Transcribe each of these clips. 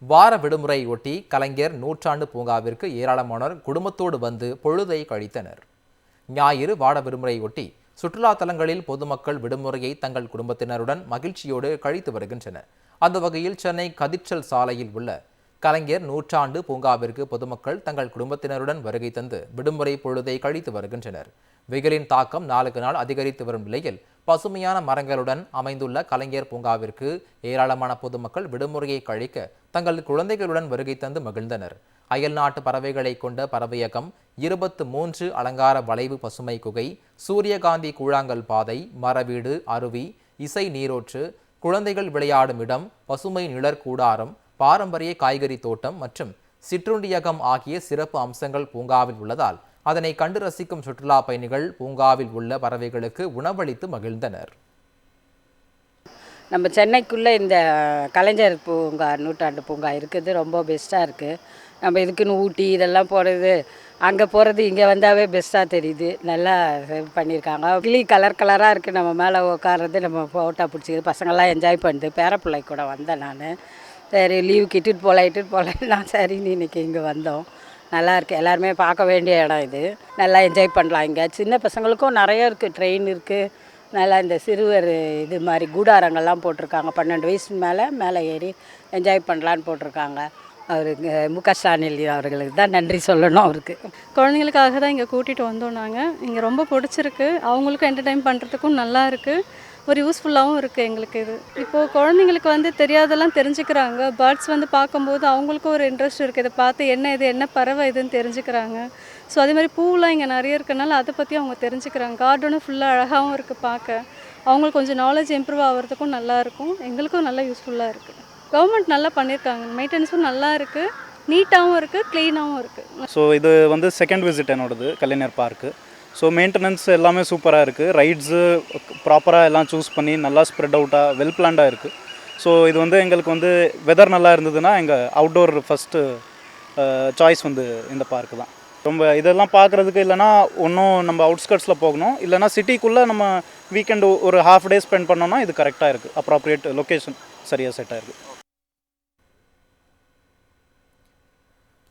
வார விடுமுறையொட்டி கலைஞர் நூற்றாண்டு பூங்காவிற்கு ஏராளமானோர் குடும்பத்தோடு வந்து பொழுதை கழித்தனர். ஞாயிறு வார விடுமுறையொட்டி சுற்றுலா தலங்களில் பொதுமக்கள் விடுமுறையை தங்கள் குடும்பத்தினருடன் மகிழ்ச்சியோடு கழித்து வருகின்றனர். அந்த வகையில் சென்னை கதிர்ச்சல் சாலையில் உள்ள கலைஞர் நூற்றாண்டு பூங்காவிற்கு பொதுமக்கள் தங்கள் குடும்பத்தினருடன் வருகை தந்து விடுமுறை பொழுதை கழித்து வருகின்றனர். வெயிலின் தாக்கம் நாளுக்கு நாள் அதிகரித்து வரும் நிலையில் பசுமையான மரங்களுடன் அமைந்துள்ள கலைஞர் பூங்காவிற்கு ஏராளமான பொதுமக்கள் விடுமுறையை கழிக்க தங்கள் குழந்தைகளுடன் வருகை தந்து மகிழ்ந்தனர். அயல்நாட்டு பறவைகளை கொண்ட பறவையகம், 23 அலங்கார வளைவு பசுமை குகை, சூரியகாந்தி கூழாங்கல் பாதை, மரவீடு, அருவி, இசை நீரோற்று, குழந்தைகள் விளையாடும் இடம், பசுமை நிழற் கூடாரம், பாரம்பரிய காய்கறி தோட்டம் மற்றும் சிற்றுண்டியகம் ஆகிய சிறப்பு அம்சங்கள் பூங்காவில் உள்ளதால் அதனை கண்டு ரசிக்கும் சுற்றுலா பயணிகள் பூங்காவில் உள்ள பறவைகளுக்கு உணவளித்து மகிழ்ந்தனர். நம்ம சென்னைக்குள்ளே இந்த கலைஞர் பூங்கா நூற்றாண்டு பூங்கா இருக்குது, ரொம்ப பெஸ்ட்டாக இருக்குது. நம்ம இதுக்குன்னு ஊட்டி இதெல்லாம் போகிறது, அங்கே போகிறது இங்கே வந்தாவே பெஸ்ட்டாக தெரியுது. நல்லா பண்ணியிருக்காங்க. கிளி கலர் கலராக இருக்குது. நம்ம மேலே உட்காறது, நம்ம ஃபோட்டோ பிடிச்சிது, பசங்கள்லாம் என்ஜாய் பண்ணுது. பேரப்பிள்ளை கூட வந்தேன் நான். சரி லீவுக்கு இட்டுட்டு போகலன்னா சரின்னு இன்றைக்கி இங்கே வந்தோம். நல்லாயிருக்கு. எல்லாருமே பார்க்க வேண்டிய இடம் இது. நல்லா என்ஜாய் பண்ணலாம். இங்கே சின்ன பசங்களுக்கும் நிறைய இருக்குது. ட்ரெயின் இருக்குது. நல்லா இந்த சிறுவர் இது மாதிரி கூடாரங்கள்லாம் போட்டிருக்காங்க. 12 வயசு மேலே ஏறி என்ஜாய் பண்ணலான்னு போட்டிருக்காங்க. அவருக்கு முக ஸ்டாலின் அவர்களுக்கு தான் நன்றி சொல்லணும். அவருக்கு குழந்தைங்களுக்காக தான் இங்கே கூட்டிகிட்டு வந்தோம். நாங்கள் இங்கே ரொம்ப பிடிச்சிருக்கு. அவங்களுக்கும் என்டர்டைன் பண்ணுறதுக்கும் நல்லா இருக்குது. ஒரு யூஸ்ஃபுல்லாகவும் இருக்குது எங்களுக்கு இது. இப்போது குழந்தைங்களுக்கு வந்து தெரியாதெல்லாம் தெரிஞ்சுக்கிறாங்க. பேர்ட்ஸ் வந்து பார்க்கும்போது அவங்களுக்கும் ஒரு இன்ட்ரெஸ்ட் இருக்குது. இதை பார்த்து என்ன பறவை இதுன்னு தெரிஞ்சுக்கிறாங்க. ஸோ அதே மாதிரி பூவெலாம் இங்கே நிறைய இருக்கனால அதை பற்றி அவங்க தெரிஞ்சுக்கிறாங்க. கார்டனும் ஃபுல்லாக அழகாகவும் இருக்குது பார்க்க. அவங்களுக்கு கொஞ்சம் நாலேஜ் இம்ப்ரூவ் ஆகிறதுக்கும் நல்லாயிருக்கும். எங்களுக்கும் நல்லா யூஸ்ஃபுல்லாக இருக்குது. கவர்மெண்ட் நல்லா பண்ணியிருக்காங்க. மெயின்டெனன்ஸும் நல்லா இருக்குது, நீட்டாகவும் இருக்குது, க்ளீனாகவும் இருக்குது. ஸோ இது வந்து செகண்ட் விசிட் என்னோடது கலைஞர் பார்க்கு. ஸோ மெயின்டெனன்ஸ் எல்லாமே சூப்பராக இருக்குது. ரைட்ஸு ப்ராப்பராக எல்லாம் சூஸ் பண்ணி நல்லா ஸ்ப்ரெட் அவுட்டாக வெல் பிளான்டாக இருக்குது. ஸோ இது வந்து எங்களுக்கு வந்து வெதர் நல்லா இருந்ததுன்னா எங்கள் அவுட்டோர் ஃபஸ்ட்டு சாய்ஸ் வந்து இந்த பார்க்கு தான். ரொம்ப இதெல்லாம் பார்க்குறதுக்கு இல்லைனா ஒன்றும் நம்ம அவுட்ஸ்கர்ட்ஸில் போகணும், இல்லைனா சிட்டிக்குள்ளே நம்ம வீக்கெண்டு ஒரு ஹாஃப் டே ஸ்பெண்ட் பண்ணோன்னா இது கரெக்டாக இருக்குது. அப்ராப்ரியேட் லொக்கேஷன் சரியாக செட் ஆகிருக்கு.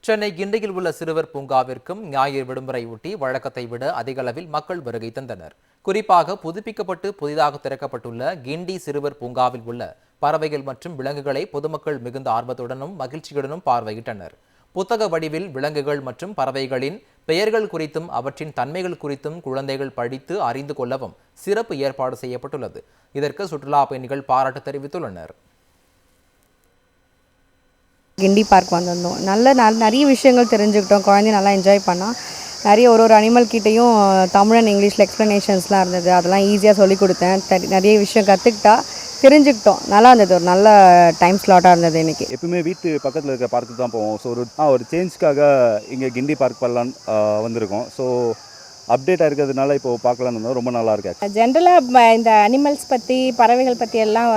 சென்னை கிண்டியில் உள்ள சிறுவர் பூங்காவிற்கும் ஞாயிறு விடுமுறை ஒட்டி வழக்கத்தை விட அதிக அளவில் மக்கள் வருகை தந்தனர். குறிப்பாக புதுப்பிக்கப்பட்டு புதிதாக திறக்கப்பட்டுள்ள கிண்டி சிறுவர் பூங்காவில் உள்ள பறவைகள் மற்றும் விலங்குகளை பொதுமக்கள் மிகுந்த ஆர்வத்துடனும் மகிழ்ச்சியுடனும் பார்வையிட்டனர். புத்தக வடிவில் விலங்குகள் மற்றும் பறவைகளின் பெயர்கள் குறித்தும் அவற்றின் தன்மைகள் குறித்தும் குழந்தைகள் படித்து அறிந்து கொள்ளவும் சிறப்பு ஏற்பாடு செய்யப்பட்டுள்ளது. இதற்கு சுற்றுலா பயணிகள் பாராட்டு தெரிவித்துள்ளனர். கிண்டி பார்க் வந்திருந்தோம். நிறைய விஷயங்கள் தெரிஞ்சுக்கிட்டோம். குழந்தை நல்லா என்ஜாய் பண்ணால். நிறைய ஒரு அனிமல் கிட்டேயும் தமிழ் அண்ட் இங்கிலீஷில் எக்ஸ்ப்ளனேஷன்ஸ்லாம் இருந்தது. அதெல்லாம் ஈஸியாக சொல்லிக் கொடுத்தேன். நிறைய விஷயம் தெரிஞ்சுக்கிட்டோம். நல்லா இருந்தது. ஒரு நல்ல டைம் ஸ்லாட்டாக இருந்தது இன்றைக்கி. எப்பவுமே வீட்டு பக்கத்தில் இருக்க பார்க்கு தான் போவோம். ஸோ ஒரு சேஞ்சுக்காக இங்கே கிண்டி பார்க் பண்ணலான்னு வந்திருக்கோம். ஸோ அப்டேட்டாக இருக்கிறதுனால இப்போது பார்க்கலான்னு ரொம்ப நல்லா இருக்கு. ஜென்ரலாக இந்த அனிமல்ஸ் பற்றி, பறவைகள் பற்றி எல்லாம்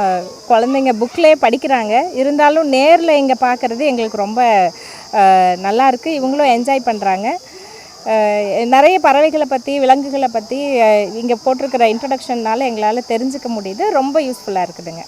குழந்தைங்க புக்லேயே படிக்கிறாங்க. இருந்தாலும் நேரில் இங்கே பார்க்குறது எங்களுக்கு ரொம்ப நல்லா இருக்குது. இவங்களும் என்ஜாய் பண்ணுறாங்க. நிறைய பறவைகளை பற்றி, விலங்குகளை பற்றி இங்கே போட்டிருக்கிற இன்ட்ரடக்ஷன்னால் எங்களால் தெரிஞ்சுக்க முடியுது. ரொம்ப யூஸ்ஃபுல்லாக இருக்குதுங்க.